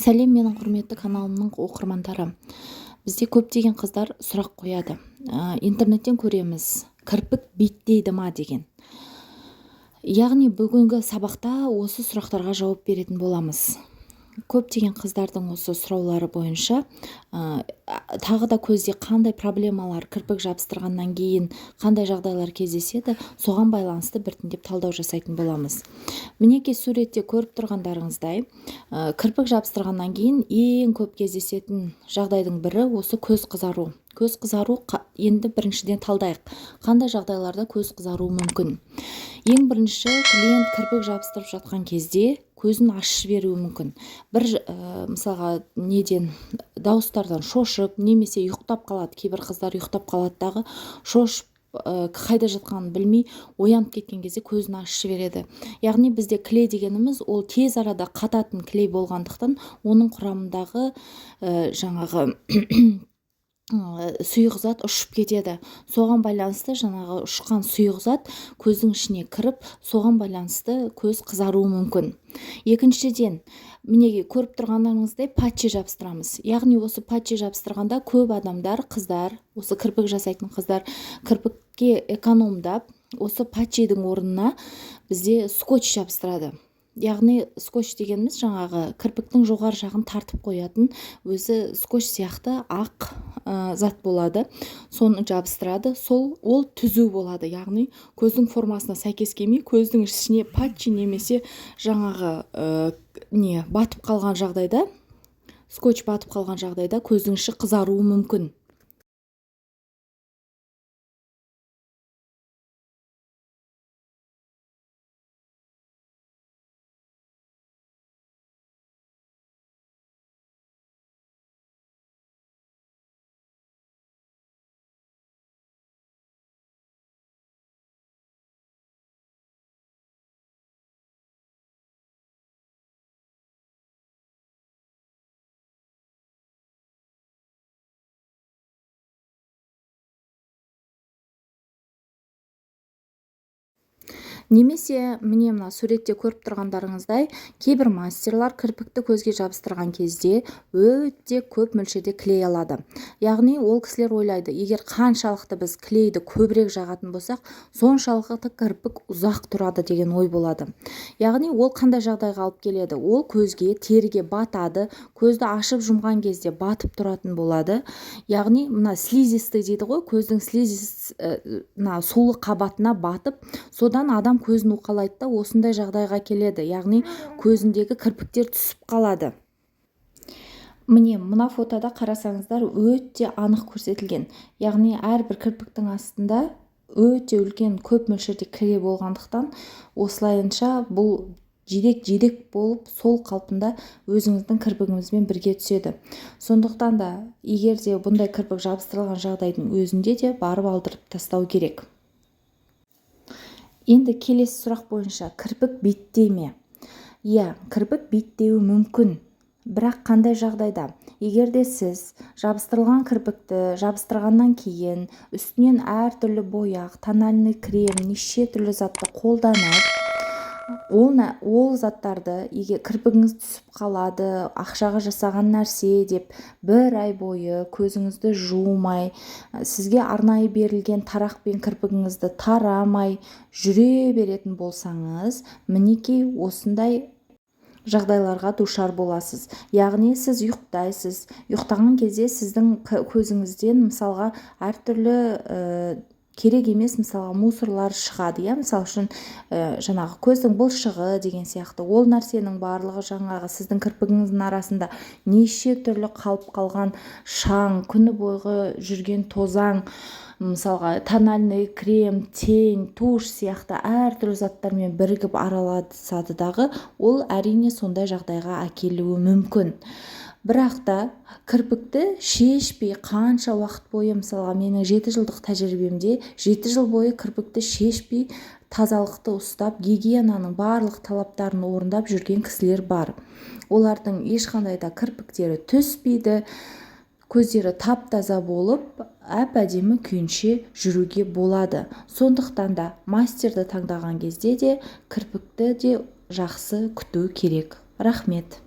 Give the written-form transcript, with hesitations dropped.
Сәлем, менің құрметті каналымның оқырмандары. Бізде көптеген қыздар сұрақ қояды. Интернеттен көреміз, кірпік биттейді ма деген. Яғни бүгінгі сабақта осы сұрақтарға жауап беретін боламыз. Көптеген қыздардың осы сұраулары бойынша тағы да көзде қандай проблемалар, кірпік жабыстырғаннан кейін қандай жағдайлар кездеседі, соған байланысты біртіндеп талдау жасайтын боламыз. Мінекей суретте көріп тұрғандарыңыздай, кірпік жабыстырғаннан кейін ең көп кездесетін жағдайдың бірі осы көз қызару. Көз қызару енді біріншіден талдайық. Қандай жағдайларда көз қызаруы мүмкін? Ең бірінші, клиент кірпік жабыстырып жатқан кезде көзін ашып жіберуі мүмкін. Бір мысалға дауыстардан шошып, немесе ұйықтап қалады. Кейбір қыздар ұйықтап қалады дағы, шошып қайда жатқанын білмей оянып кеткен кезде көзін ашып жібереді. Яғни бізде клей дегеніміз ол тез арада қататын клей болғандықтан оның құрамындағы жаңағы сұйық зат ұшып кетеді. Соған байланысты жаңағы ұшқан сұйық зат көздің ішіне кіріп, соған байланысты көз қызаруы мүмкін. Екіншіден, мінеге көріп тұрғандарыңыздай патчи жабыстырамыз. Яғни осы патчи жабыстырғанда көп адамдар, қыздар, осы кірпік жасайтын қыздар кірпікке экономдап, осы патчидің орнына бізде скотч жабыстырады. Яғни скотч дегеніміз жаңағы кірпіктің жоғары жағын тартып қоятын өзі скотч сияқты ақ зат болады. Соны жабыстырады. Ол түзу болады. Яғни көздің формасына сәйкес келмей, көздің ішіне патчи немесе жаңағы батып қалған жағдайда, скотч батып қалған жағдайда көздің іші қызаруы мүмкін. Немесе міне мына суретте көріп тұрғандарыңыздай, кейбір мастерлар кірпікті көзге жабыстырған кезде өте көп мөлшерде клей алады. Яғни ол кісілер ойлайды, егер қаншалықты біз клейді көбірек жағатын болсақ, соншалықты кірпік ұзақ тұрады деген ой болады. Яғни ол қандай жағдайға алып келеді? Ол көзге, теріге батады, көзді ашып жұмған кезде батып тұратын болады. Яғни мына слизистый дейді ғой, көздің сулы қабатына батып, содан адам көзін уқалайды да осындай жағдайға келеді. Яғни көзіндегі кірпіктер түсіп қалады. Міне мына фотода қарасаңыздар өте анық көрсетілген. Яғни әрбір кірпіктің астында өте үлкен көп мөлшерде клей болғандықтан осылайынша бұл жидек болып сол қалпында өзіңіздің кірпігіңізбен бірге түседі. Сондықтан да егер де бұндай кірпік жабыстырылған жағдайдың өзінде де барып алдырып тастау керек. Енді келесі сұрақ бойынша, кірпік биттей ме? Кірпік биттеуі мүмкін. Бірақ қандай жағдайда? Егер де сіз жабыстырылған кірпікті жабыстырғаннан кейін үстінен әртүрлі бояқ, тональный крем, неше түрлі затты қолданып, ол заттарды егер кірпігіңіз түсіп қалады, ақшаға жасаған нәрсе деп бір ай бойы көзіңізді жумай, сізге арнайы берілген тарақпен кірпігіңізді тарамай жүре беретін болсаңыз, мінекей осындай жағдайларға душар боласыз. Яғни сіз ұйықтайсыз. Ұйықтаған кезде сіздің көзіңізден мысалға әртүрлі керек емес мысалға мусорлар шығады. Мысал үшін жаңағы көздің бұлшығы деген сияқты. Ол нәрсенің барлығы жаңағы сіздің кірпігіңіздің арасында неше түрлі қалып қалған шаң, күні бойғы жүрген тозаң, мысалға тональный крем, тень, туш сияқты әртүрлі заттармен бірігіп араласады дағы, ол әрине сондай жағдайға әкелуі мүмкін. Бірақ та кірпікті шешпей қанша уақыт бойы, мысалға менің 7 жылдық тәжірибемде 7 жыл бойы кірпікті шешпей тазалықты ұстап, гигиенаның барлық талаптарын орындап жүрген кісілер бар. Олардың ешқандай да кірпіктері түспейді, көздері тап-таза болып, әп-әдемі күйінше жүруге болады. Сондықтан да мастерді таңдаған кезде де кірпікті де жақсы күту керек. Рахмет.